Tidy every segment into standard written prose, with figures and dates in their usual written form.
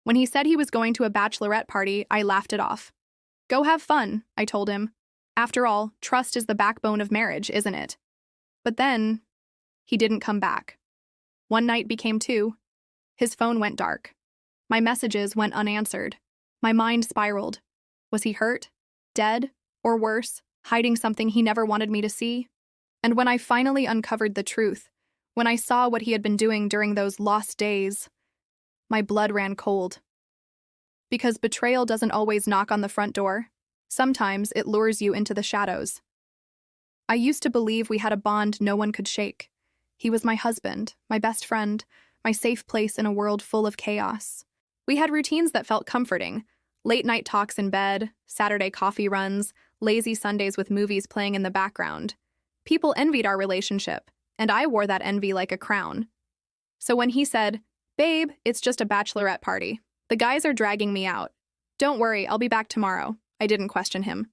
When he said he was going to a bachelorette party, I laughed it off. Go have fun, I told him. After all, trust is the backbone of marriage, isn't it? But then, he didn't come back. One night became two. His phone went dark. My messages went unanswered. My mind spiraled. Was he hurt? Dead? Or worse, hiding something he never wanted me to see? And when I finally uncovered the truth, when I saw what he had been doing during those lost days, my blood ran cold. Because betrayal doesn't always knock on the front door. Sometimes it lures you into the shadows. I used to believe we had a bond no one could shake. He was my husband, my best friend, my safe place in a world full of chaos. We had routines that felt comforting. Late-night talks in bed, Saturday coffee runs, lazy Sundays with movies playing in the background. People envied our relationship, and I wore that envy like a crown. So when he said, "Babe, it's just a bachelorette party. The guys are dragging me out. Don't worry, I'll be back tomorrow," I didn't question him.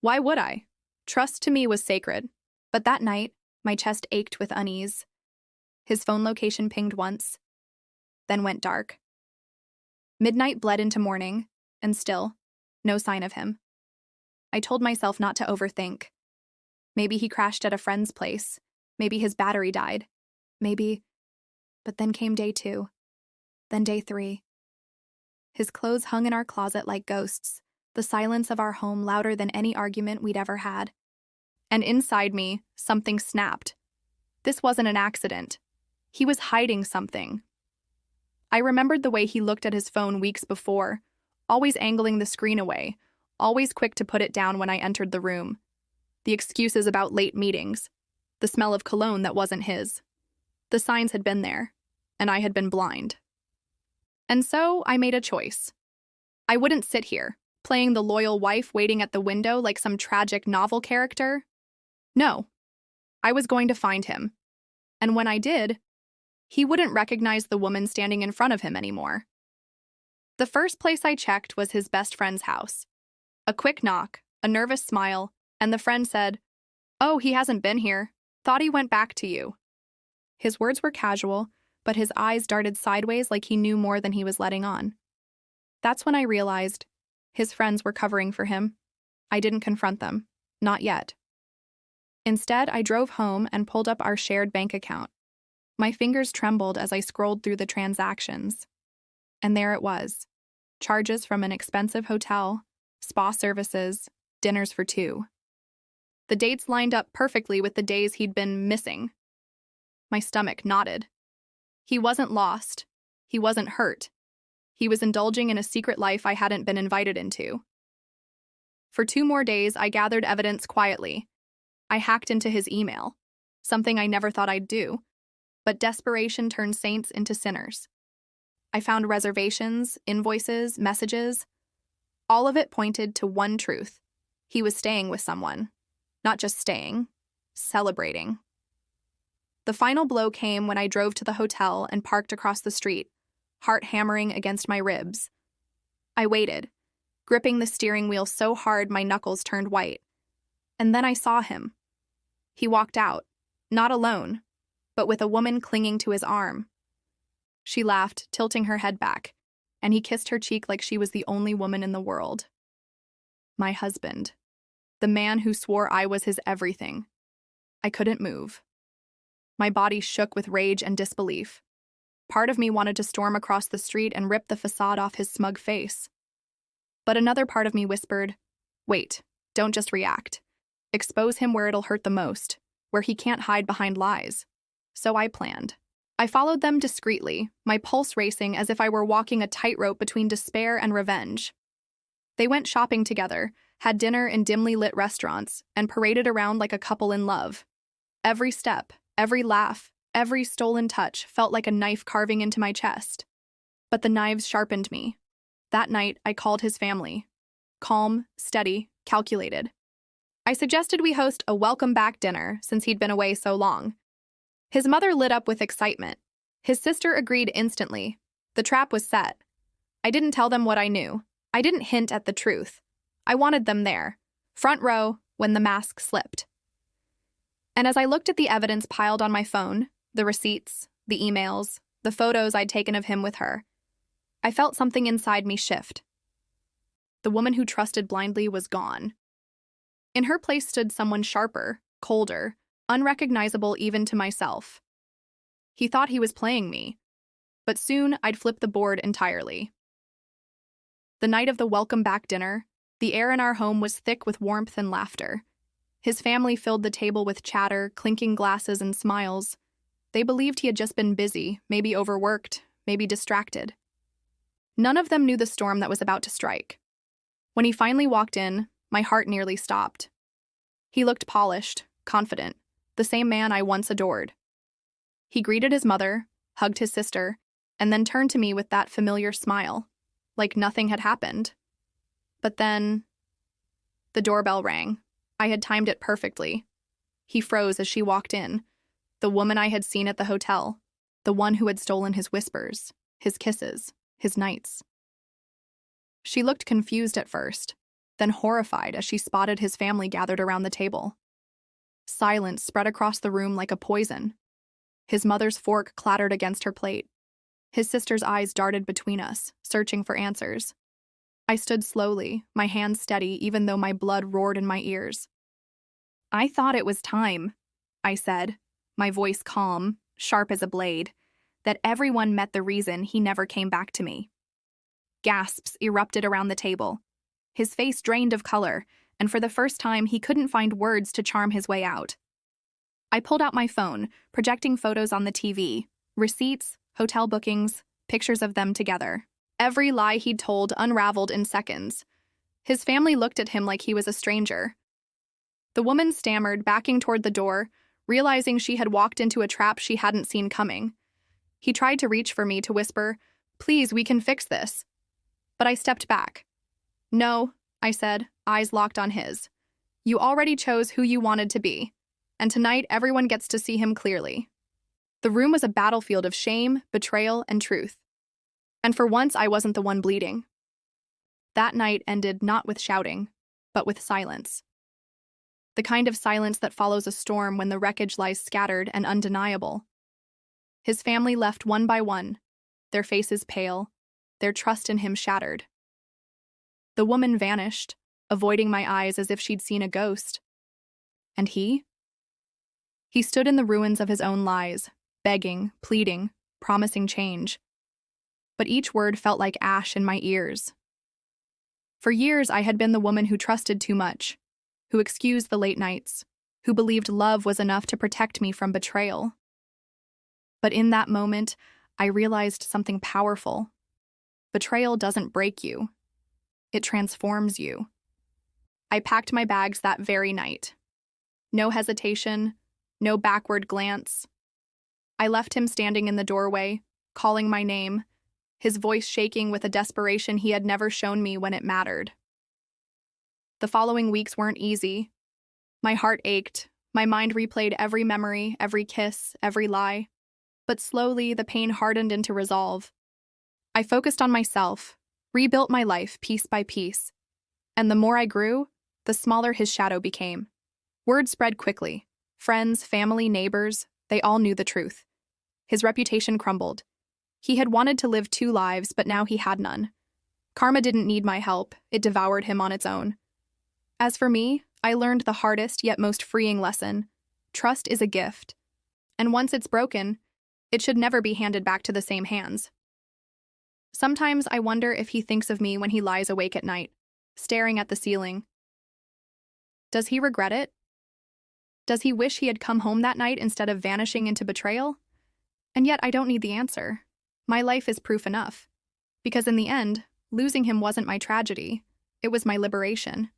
Why would I? Trust to me was sacred. But that night, my chest ached with unease. His phone location pinged once, then went dark. Midnight bled into morning, and still, no sign of him. I told myself not to overthink. Maybe he crashed at a friend's place. Maybe his battery died. Maybe... But then came day 2. Then day 3. His clothes hung in our closet like ghosts, the silence of our home louder than any argument we'd ever had. And inside me, something snapped. This wasn't an accident. He was hiding something. I remembered the way he looked at his phone weeks before, always angling the screen away, always quick to put it down when I entered the room. The excuses about late meetings, the smell of cologne that wasn't his. The signs had been there, and I had been blind. And so I made a choice. I wouldn't sit here, playing the loyal wife waiting at the window like some tragic novel character. No, I was going to find him. And when I did, he wouldn't recognize the woman standing in front of him anymore. The first place I checked was his best friend's house. A quick knock, a nervous smile, and the friend said, "Oh, he hasn't been here. Thought he went back to you." His words were casual, but his eyes darted sideways like he knew more than he was letting on. That's when I realized his friends were covering for him. I didn't confront them. Not yet. Instead, I drove home and pulled up our shared bank account. My fingers trembled as I scrolled through the transactions. And there it was. Charges from an expensive hotel, spa services, dinners for 2. The dates lined up perfectly with the days he'd been missing. My stomach knotted. He wasn't lost. He wasn't hurt. He was indulging in a secret life I hadn't been invited into. For 2 more days, I gathered evidence quietly. I hacked into his email, something I never thought I'd do. But desperation turned saints into sinners. I found reservations, invoices, messages. All of it pointed to one truth. He was staying with someone. Not just staying, celebrating. The final blow came when I drove to the hotel and parked across the street, heart hammering against my ribs. I waited, gripping the steering wheel so hard my knuckles turned white. And then I saw him. He walked out, not alone, but with a woman clinging to his arm. She laughed, tilting her head back, and he kissed her cheek like she was the only woman in the world. My husband. The man who swore I was his everything. I couldn't move. My body shook with rage and disbelief. Part of me wanted to storm across the street and rip the facade off his smug face. But another part of me whispered, "Wait, don't just react. Expose him where it'll hurt the most, where he can't hide behind lies." So I planned. I followed them discreetly, my pulse racing as if I were walking a tightrope between despair and revenge. They went shopping together, had dinner in dimly lit restaurants, and paraded around like a couple in love. Every step, every laugh, every stolen touch felt like a knife carving into my chest. But the knives sharpened me. That night, I called his family. Calm, steady, calculated. I suggested we host a welcome-back dinner since he'd been away so long. His mother lit up with excitement. His sister agreed instantly. The trap was set. I didn't tell them what I knew. I didn't hint at the truth. I wanted them there, front row, when the mask slipped. And as I looked at the evidence piled on my phone, the receipts, the emails, the photos I'd taken of him with her, I felt something inside me shift. The woman who trusted blindly was gone. In her place stood someone sharper, colder, unrecognizable even to myself. He thought he was playing me, but soon I'd flip the board entirely. The night of the welcome back dinner, the air in our home was thick with warmth and laughter. His family filled the table with chatter, clinking glasses, and smiles. They believed he had just been busy, maybe overworked, maybe distracted. None of them knew the storm that was about to strike. When he finally walked in, my heart nearly stopped. He looked polished, confident, the same man I once adored. He greeted his mother, hugged his sister, and then turned to me with that familiar smile, like nothing had happened. But then, the doorbell rang. I had timed it perfectly. He froze as she walked in, the woman I had seen at the hotel, the one who had stolen his whispers, his kisses, his nights. She looked confused at first, then horrified as she spotted his family gathered around the table. Silence spread across the room like a poison. His mother's fork clattered against her plate. His sister's eyes darted between us, searching for answers. I stood slowly, my hands steady even though my blood roared in my ears. "I thought it was time," I said, my voice calm, sharp as a blade, that everyone met the reason he never came back to me. Gasps erupted around the table. His face drained of color, and for the first time he couldn't find words to charm his way out. I pulled out my phone, projecting photos on the TV, receipts, hotel bookings, pictures of them together. Every lie he'd told unraveled in seconds. His family looked at him like he was a stranger. The woman stammered, backing toward the door, realizing she had walked into a trap she hadn't seen coming. He tried to reach for me to whisper, "Please, we can fix this." But I stepped back. "No," I said, eyes locked on his. "You already chose who you wanted to be, and tonight everyone gets to see him clearly." The room was a battlefield of shame, betrayal, and truth. And for once, I wasn't the one bleeding. That night ended not with shouting, but with silence. The kind of silence that follows a storm when the wreckage lies scattered and undeniable. His family left one by one, their faces pale, their trust in him shattered. The woman vanished, avoiding my eyes as if she'd seen a ghost. And he? He stood in the ruins of his own lies, begging, pleading, promising change. But each word felt like ash in my ears. For years, I had been the woman who trusted too much, who excused the late nights, who believed love was enough to protect me from betrayal. But in that moment, I realized something powerful. Betrayal doesn't break you. It transforms you. I packed my bags that very night. No hesitation, no backward glance. I left him standing in the doorway, calling my name, his voice shaking with a desperation he had never shown me when it mattered. The following weeks weren't easy. My heart ached, my mind replayed every memory, every kiss, every lie. But slowly, the pain hardened into resolve. I focused on myself, rebuilt my life piece by piece. And the more I grew, the smaller his shadow became. Word spread quickly. Friends, family, neighbors, they all knew the truth. His reputation crumbled. He had wanted to live two lives, but now he had none. Karma didn't need my help, it devoured him on its own. As for me, I learned the hardest yet most freeing lesson. Trust is a gift. And once it's broken, it should never be handed back to the same hands. Sometimes I wonder if he thinks of me when he lies awake at night, staring at the ceiling. Does he regret it? Does he wish he had come home that night instead of vanishing into betrayal? And yet I don't need the answer. My life is proof enough. Because in the end, losing him wasn't my tragedy. It was my liberation.